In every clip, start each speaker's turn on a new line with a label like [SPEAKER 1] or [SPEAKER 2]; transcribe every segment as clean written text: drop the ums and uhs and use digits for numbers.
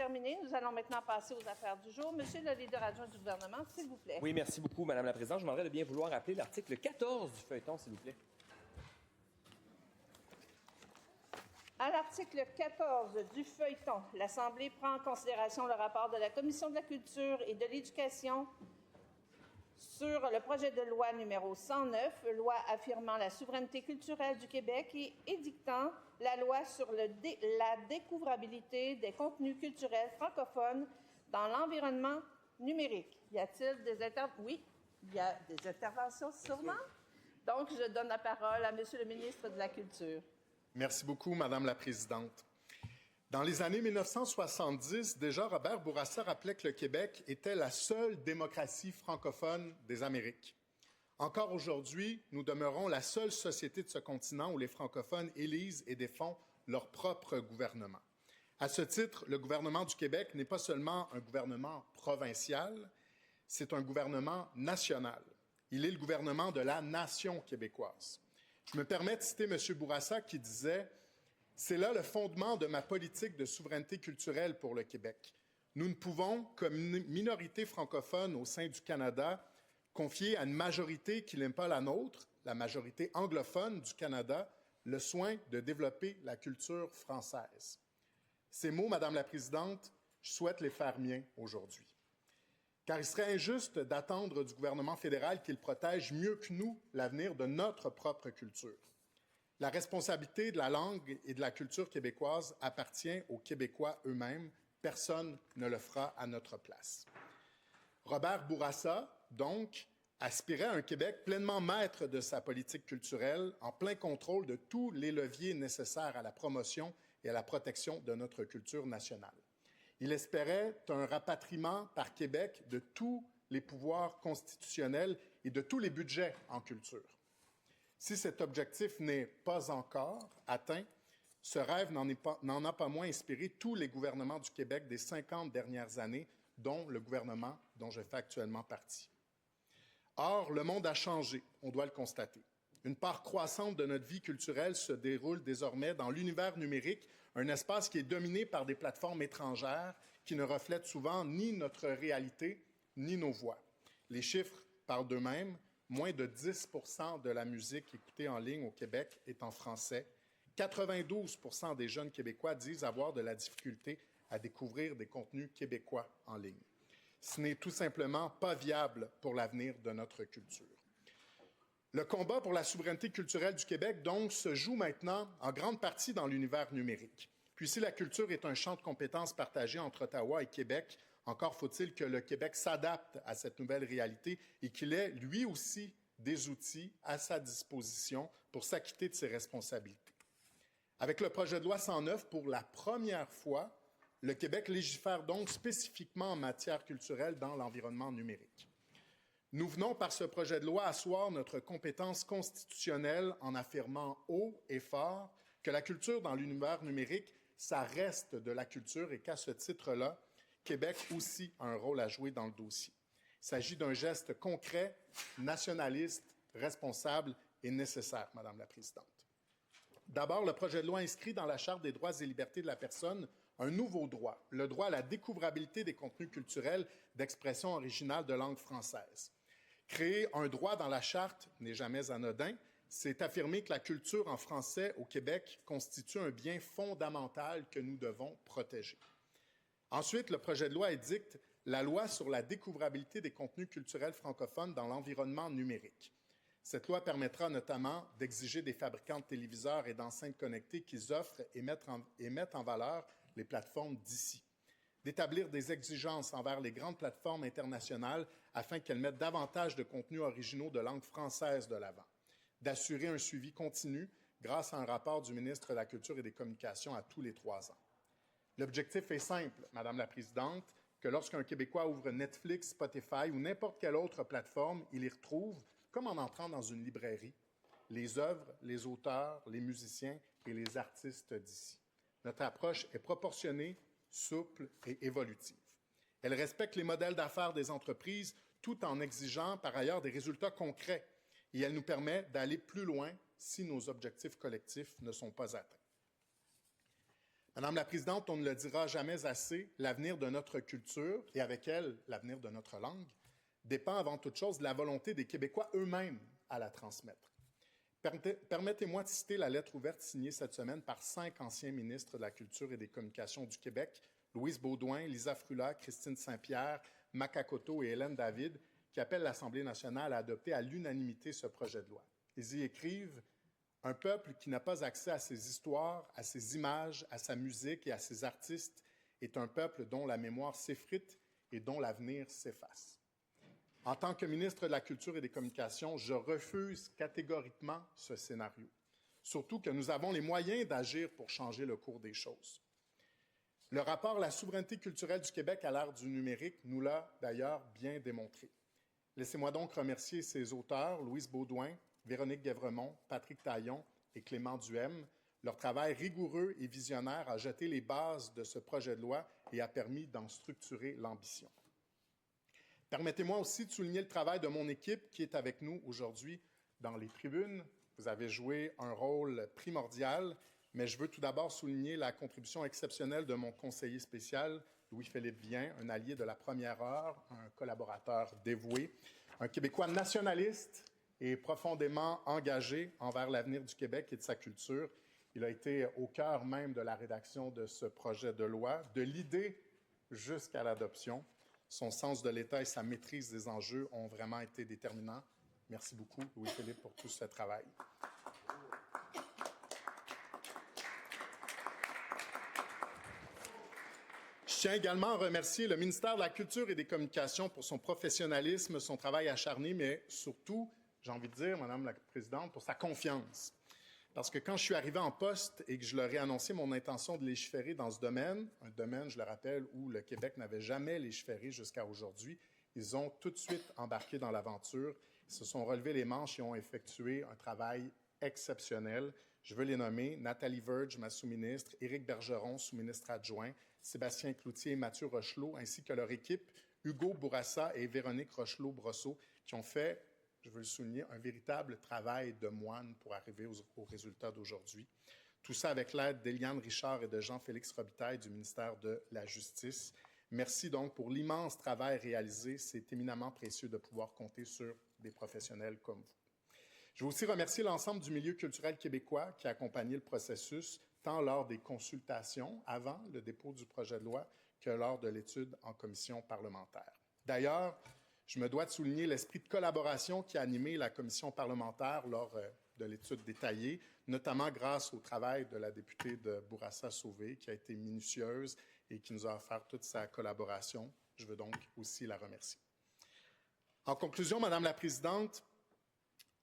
[SPEAKER 1] terminé. Nous allons maintenant passer aux affaires du jour. Monsieur le leader adjoint du gouvernement, s'il vous plaît.
[SPEAKER 2] Oui, merci beaucoup, Madame la Présidente. Je vous demanderais de bien vouloir rappeler l'article 14 du feuilleton, s'il vous plaît.
[SPEAKER 1] À l'article 14 du feuilleton, l'Assemblée prend en considération le rapport de la Commission de la Culture et de l'Éducation sur le projet de loi numéro 109, loi affirmant la souveraineté culturelle du Québec et édictant la loi sur la découvrabilité des contenus culturels francophones dans l'environnement numérique. Y a-t-il des interventions? Oui, il y a des interventions sûrement. Donc, je donne la parole à Monsieur le ministre de la Culture.
[SPEAKER 3] Merci beaucoup, Madame la Présidente. Dans les années 1970, déjà, Robert Bourassa rappelait que le Québec était la seule démocratie francophone des Amériques. Encore aujourd'hui, nous demeurons la seule société de ce continent où les francophones élisent et défendent leur propre gouvernement. À ce titre, le gouvernement du Québec n'est pas seulement un gouvernement provincial, c'est un gouvernement national. Il est le gouvernement de la nation québécoise. Je me permets de citer M. Bourassa qui disait « C'est là le fondement de ma politique de souveraineté culturelle pour le Québec. Nous ne pouvons, comme minorité francophone au sein du Canada, confier à une majorité qui n'aime pas la nôtre, la majorité anglophone du Canada, le soin de développer la culture française. » Ces mots, Madame la Présidente, je souhaite les faire miens aujourd'hui. Car il serait injuste d'attendre du gouvernement fédéral qu'il protège mieux que nous l'avenir de notre propre culture. La responsabilité de la langue et de la culture québécoise appartient aux Québécois eux-mêmes. Personne ne le fera à notre place. Robert Bourassa, donc, aspirait à un Québec pleinement maître de sa politique culturelle, en plein contrôle de tous les leviers nécessaires à la promotion et à la protection de notre culture nationale. Il espérait un rapatriement par Québec de tous les pouvoirs constitutionnels et de tous les budgets en culture. Si cet objectif n'est pas encore atteint, ce rêve n'en a pas moins inspiré tous les gouvernements du Québec des 50 dernières années, dont le gouvernement dont je fais actuellement partie. Or, le monde a changé, on doit le constater. Une part croissante de notre vie culturelle se déroule désormais dans l'univers numérique, un espace qui est dominé par des plateformes étrangères qui ne reflètent souvent ni notre réalité, ni nos voix. Les chiffres parlent d'eux-mêmes. Moins de 10 % de la musique écoutée en ligne au Québec est en français. 92 % des jeunes Québécois disent avoir de la difficulté à découvrir des contenus québécois en ligne. Ce n'est tout simplement pas viable pour l'avenir de notre culture. Le combat pour la souveraineté culturelle du Québec, donc, se joue maintenant en grande partie dans l'univers numérique. Puis si la culture est un champ de compétences partagé entre Ottawa et Québec, encore faut-il que le Québec s'adapte à cette nouvelle réalité et qu'il ait, lui aussi, des outils à sa disposition pour s'acquitter de ses responsabilités. Avec le projet de loi 109, pour la première fois, le Québec légifère donc spécifiquement en matière culturelle dans l'environnement numérique. Nous venons, par ce projet de loi, asseoir notre compétence constitutionnelle en affirmant haut et fort que la culture dans l'univers numérique, ça reste de la culture et qu'à ce titre-là, Québec aussi a un rôle à jouer dans le dossier. Il s'agit d'un geste concret, nationaliste, responsable et nécessaire, Madame la Présidente. D'abord, le projet de loi inscrit dans la Charte des droits et libertés de la personne un nouveau droit, le droit à la découvrabilité des contenus culturels d'expression originale de langue française. Créer un droit dans la Charte n'est jamais anodin. C'est affirmer que la culture en français au Québec constitue un bien fondamental que nous devons protéger. Ensuite, le projet de loi édicte la loi sur la découvrabilité des contenus culturels francophones dans l'environnement numérique. Cette loi permettra notamment d'exiger des fabricants de téléviseurs et d'enceintes connectées qu'ils offrent et mettent en valeur les plateformes d'ici, d'établir des exigences envers les grandes plateformes internationales afin qu'elles mettent davantage de contenus originaux de langue française de l'avant, d'assurer un suivi continu grâce à un rapport du ministre de la Culture et des Communications à tous les 3 ans. L'objectif est simple, Madame la Présidente, que lorsqu'un Québécois ouvre Netflix, Spotify ou n'importe quelle autre plateforme, il y retrouve, comme en entrant dans une librairie, les œuvres, les auteurs, les musiciens et les artistes d'ici. Notre approche est proportionnée, souple et évolutive. Elle respecte les modèles d'affaires des entreprises tout en exigeant par ailleurs des résultats concrets et elle nous permet d'aller plus loin si nos objectifs collectifs ne sont pas atteints. Madame la Présidente, on ne le dira jamais assez, l'avenir de notre culture, et avec elle, l'avenir de notre langue, dépend avant toute chose de la volonté des Québécois eux-mêmes à la transmettre. Permettez-moi de citer la lettre ouverte signée cette semaine par 5 anciens ministres de la Culture et des Communications du Québec, Louise Baudouin, Lisa Frula, Christine Saint-Pierre, Makakoto et Hélène David, qui appellent l'Assemblée nationale à adopter à l'unanimité ce projet de loi. Ils y écrivent « Un peuple qui n'a pas accès à ses histoires, à ses images, à sa musique et à ses artistes est un peuple dont la mémoire s'effrite et dont l'avenir s'efface. » En tant que ministre de la Culture et des Communications, je refuse catégoriquement ce scénario. Surtout que nous avons les moyens d'agir pour changer le cours des choses. Le rapport « La souveraineté culturelle du Québec à l'ère du numérique » nous l'a d'ailleurs bien démontré. Laissez-moi donc remercier ses auteurs, Louise Baudouin, Véronique Guévremont, Patrick Taillon et Clément Duhem. Leur travail rigoureux et visionnaire a jeté les bases de ce projet de loi et a permis d'en structurer l'ambition. Permettez-moi aussi de souligner le travail de mon équipe qui est avec nous aujourd'hui dans les tribunes. Vous avez joué un rôle primordial, mais je veux tout d'abord souligner la contribution exceptionnelle de mon conseiller spécial, Louis-Philippe Vien, un allié de la première heure, un collaborateur dévoué, un Québécois nationaliste et profondément engagé envers l'avenir du Québec et de sa culture. Il a été au cœur même de la rédaction de ce projet de loi, de l'idée jusqu'à l'adoption. Son sens de l'État et sa maîtrise des enjeux ont vraiment été déterminants. Merci beaucoup, Louis-Philippe, pour tout ce travail. Je tiens également à remercier le ministère de la Culture et des Communications pour son professionnalisme, son travail acharné, mais surtout, j'ai envie de dire, Madame la Présidente, pour sa confiance. Parce que quand je suis arrivé en poste et que je leur ai annoncé mon intention de légiférer dans ce domaine, un domaine, je le rappelle, où le Québec n'avait jamais légiféré jusqu'à aujourd'hui, ils ont tout de suite embarqué dans l'aventure, ils se sont relevés les manches et ont effectué un travail exceptionnel. Je veux les nommer Nathalie Verge, ma sous-ministre, Éric Bergeron, sous-ministre adjoint, Sébastien Cloutier et Mathieu Rochelot, ainsi que leur équipe, Hugo Bourassa et Véronique Rochelot-Brosseau, qui ont fait, je veux le souligner, un véritable travail de moine pour arriver aux résultats d'aujourd'hui. Tout ça avec l'aide d'Éliane Richard et de Jean-Félix Robitaille du ministère de la Justice. Merci donc pour l'immense travail réalisé. C'est éminemment précieux de pouvoir compter sur des professionnels comme vous. Je veux aussi remercier l'ensemble du milieu culturel québécois qui a accompagné le processus, tant lors des consultations avant le dépôt du projet de loi que lors de l'étude en commission parlementaire. D'ailleurs, je me dois de souligner l'esprit de collaboration qui a animé la commission parlementaire lors de l'étude détaillée, notamment grâce au travail de la députée de Bourassa-Sauvé, qui a été minutieuse et qui nous a offert toute sa collaboration. Je veux donc aussi la remercier. En conclusion, Madame la Présidente,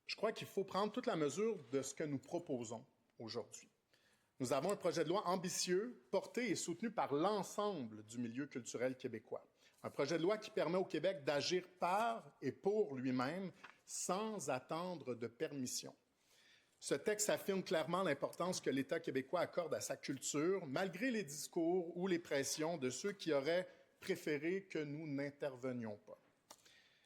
[SPEAKER 3] je crois qu'il faut prendre toute la mesure de ce que nous proposons aujourd'hui. Nous avons un projet de loi ambitieux, porté et soutenu par l'ensemble du milieu culturel québécois. Un projet de loi qui permet au Québec d'agir par et pour lui-même sans attendre de permission. Ce texte affirme clairement l'importance que l'État québécois accorde à sa culture, malgré les discours ou les pressions de ceux qui auraient préféré que nous n'intervenions pas.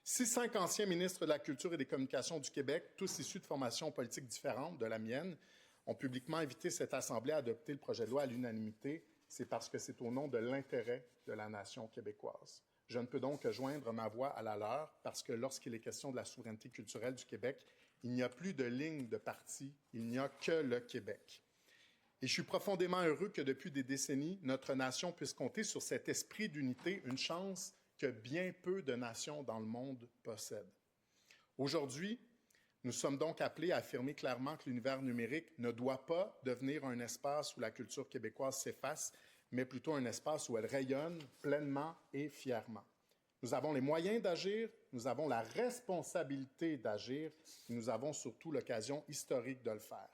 [SPEAKER 3] 5 anciens ministres de la Culture et des Communications du Québec, tous issus de formations politiques différentes de la mienne, ont publiquement invité cette Assemblée à adopter le projet de loi à l'unanimité. C'est parce que c'est au nom de l'intérêt de la nation québécoise. Je ne peux donc que joindre ma voix à la leur parce que lorsqu'il est question de la souveraineté culturelle du Québec, il n'y a plus de ligne de parti, il n'y a que le Québec. Et je suis profondément heureux que depuis des décennies, notre nation puisse compter sur cet esprit d'unité, une chance que bien peu de nations dans le monde possèdent. Aujourd'hui, nous sommes donc appelés à affirmer clairement que l'univers numérique ne doit pas devenir un espace où la culture québécoise s'efface, mais plutôt un espace où elle rayonne pleinement et fièrement. Nous avons les moyens d'agir, nous avons la responsabilité d'agir, et nous avons surtout l'occasion historique de le faire.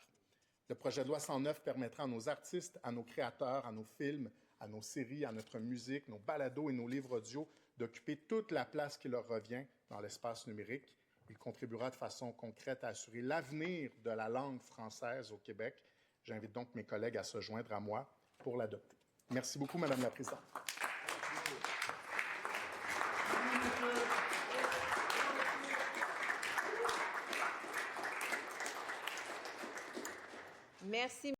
[SPEAKER 3] Le projet de loi 109 permettra à nos artistes, à nos créateurs, à nos films, à nos séries, à notre musique, nos balados et nos livres audio d'occuper toute la place qui leur revient dans l'espace numérique. Il contribuera de façon concrète à assurer l'avenir de la langue française au Québec. J'invite donc mes collègues à se joindre à moi pour l'adopter. Merci beaucoup, Madame la Présidente.
[SPEAKER 1] Merci.